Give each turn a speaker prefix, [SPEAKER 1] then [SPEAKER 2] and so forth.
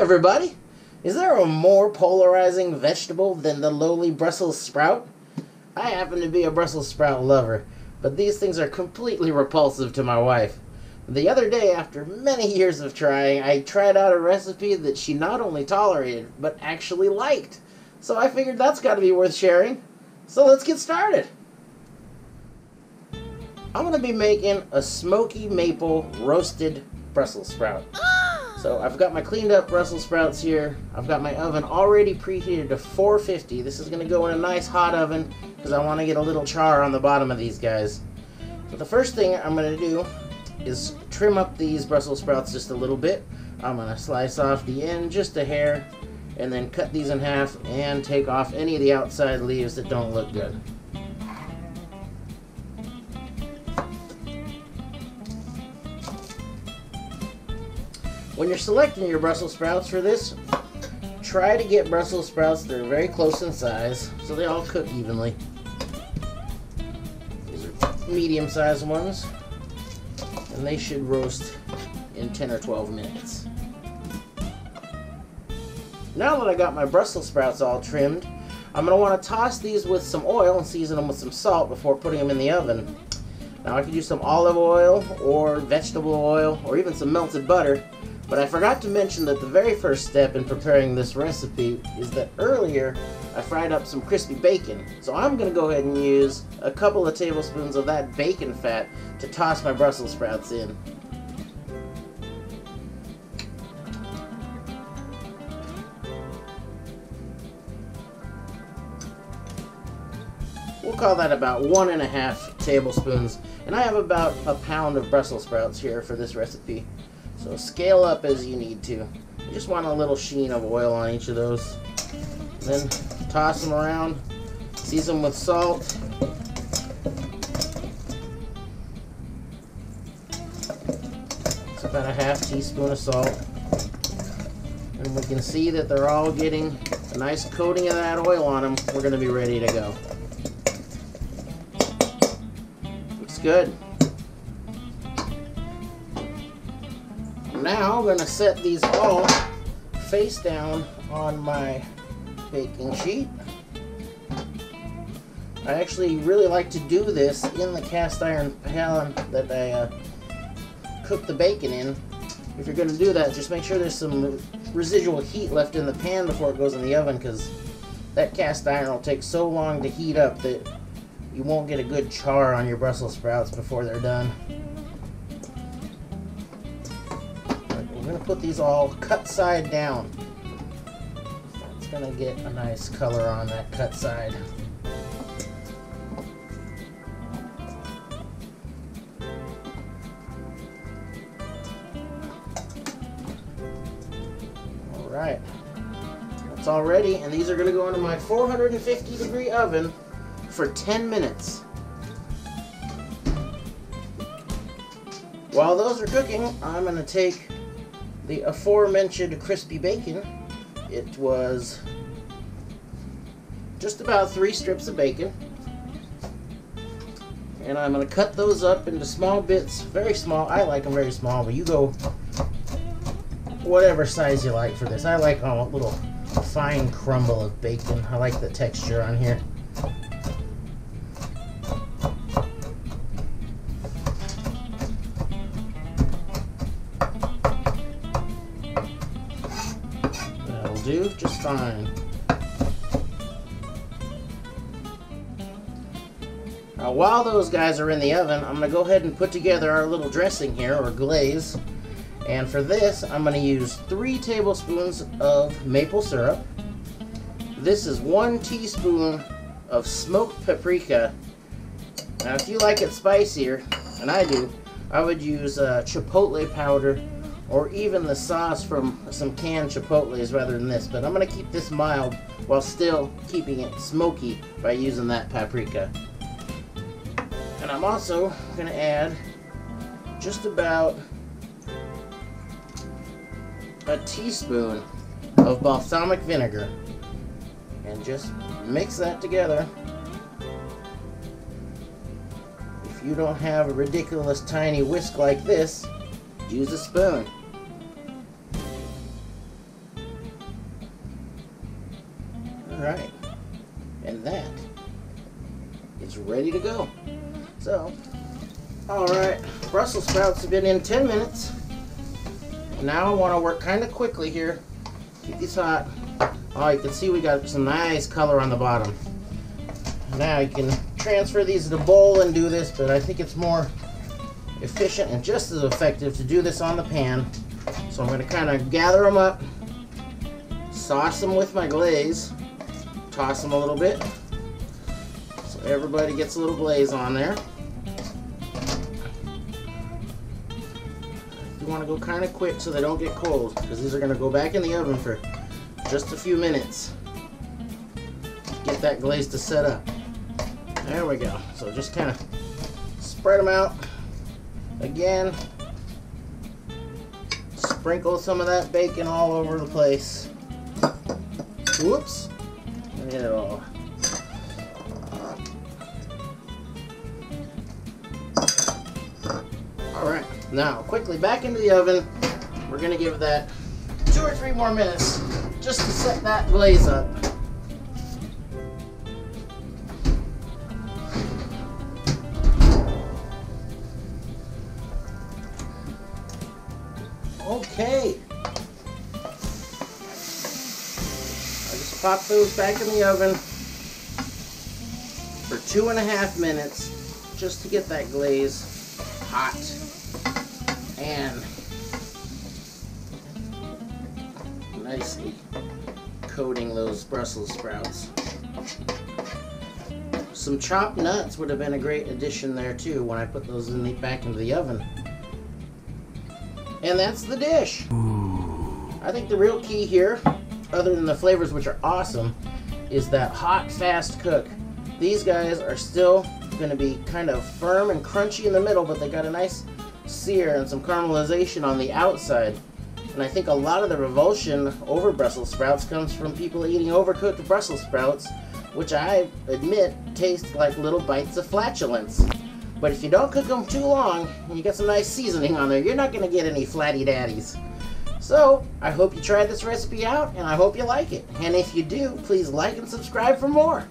[SPEAKER 1] everybody! Is there a more polarizing vegetable than the lowly Brussels sprout? I happen to be a Brussels sprout lover, but these things are completely repulsive to my wife. The other day, after many years of trying, I tried out a recipe that she not only tolerated, but actually liked. So I figured that's got to be worth sharing. So let's get started. I'm going to be making a smoky maple roasted Brussels sprout. So I've got my cleaned up Brussels sprouts here. I've got my oven already preheated to 450. This is going to go in a nice hot oven because I want to get a little char on the bottom of these guys. So the first thing I'm going to do is trim up these Brussels sprouts just a little bit. I'm going to slice off the end just a hair and then cut these in half and take off any of the outside leaves that don't look good. When you're selecting your Brussels sprouts for this, try to get Brussels sprouts that are very close in size so they all cook evenly. These are medium-sized ones, and they should roast in 10 or 12 minutes. Now that I got my Brussels sprouts all trimmed, I'm going to want to toss these with some oil and season them with some salt before putting them in the oven. Now I could use some olive oil or vegetable oil or even some melted butter. But I forgot to mention that the very first step in preparing this recipe is that earlier I fried up some crispy bacon. So I'm going to go ahead and use a couple of tablespoons of that bacon fat to toss my Brussels sprouts in. We'll call that about 1.5 tablespoons. And I have about a pound of Brussels sprouts here for this recipe. So scale up as you need to. You just want a little sheen of oil on each of those. Then toss them around, season with salt. It's about a half teaspoon of salt. And we can see that they're all getting a nice coating of that oil on them. We're going to be ready to go. Looks good. Now I'm going to set these all face down on my baking sheet. I actually really like to do this in the cast iron pan that I cook the bacon in. If you're going to do that, just make sure there's some residual heat left in the pan before it goes in the oven, because that cast iron will take so long to heat up that you won't get a good char on your Brussels sprouts before they're done. I'm going to put these all cut side down. It's going to get a nice color on that cut side. Alright, that's all ready, and these are going to go into my 450-degree oven for 10 minutes. While those are cooking, I'm going to take the aforementioned crispy bacon. It was just about 3 strips of bacon. And I'm going to cut those up into small bits, very small. I like them very small, but you go whatever size you like for this. I like a little fine crumble of bacon. I like the texture on here. Do just fine. Now while those guys are in the oven, I'm going to go ahead and put together our little dressing here, or glaze. And for this, I'm going to use 3 tablespoons of maple syrup. This is 1 teaspoon of smoked paprika. Now if you like it spicier, and I do, I would use chipotle powder, or even the sauce from some canned chipotles rather than this. But I'm going to keep this mild while still keeping it smoky by using that paprika. And I'm also going to add just about a teaspoon of balsamic vinegar. And just mix that together. If you don't have a ridiculous tiny whisk like this, use a spoon. Alright, and that is ready to go. So, alright, Brussels sprouts have been in 10 minutes. Now I want to work kind of quickly here. Keep these hot. Oh, you can see we got some nice color on the bottom. Now you can transfer these to the bowl and do this, but I think it's more efficient and just as effective to do this on the pan. So I'm going to kind of gather them up, sauce them with my glaze, toss them a little bit so everybody gets a little glaze on there. You want to go kind of quick so they don't get cold, because these are going to go back in the oven for just a few minutes. Get that glaze to set up. There we go. So just kind of spread them out. Again, sprinkle some of that bacon all over the place. Whoops. Get it all. Alright, now quickly back into the oven. We're going to give that 2 or 3 more minutes just to set that glaze up. Okay. I just pop those back in the oven for 2.5 minutes just to get that glaze hot and nicely coating those Brussels sprouts. Some chopped nuts would have been a great addition there too when I put those back into the oven. And that's the dish. I think the real key here, other than the flavors which are awesome, is that hot, fast cook. These guys are still going to be kind of firm and crunchy in the middle, but they got a nice sear and some caramelization on the outside. And I think a lot of the revulsion over Brussels sprouts comes from people eating overcooked Brussels sprouts, which I admit taste like little bites of flatulence. But if you don't cook them too long, and you got some nice seasoning on there, you're not going to get any flatty daddies. So, I hope you tried this recipe out, and I hope you like it. And if you do, please like and subscribe for more.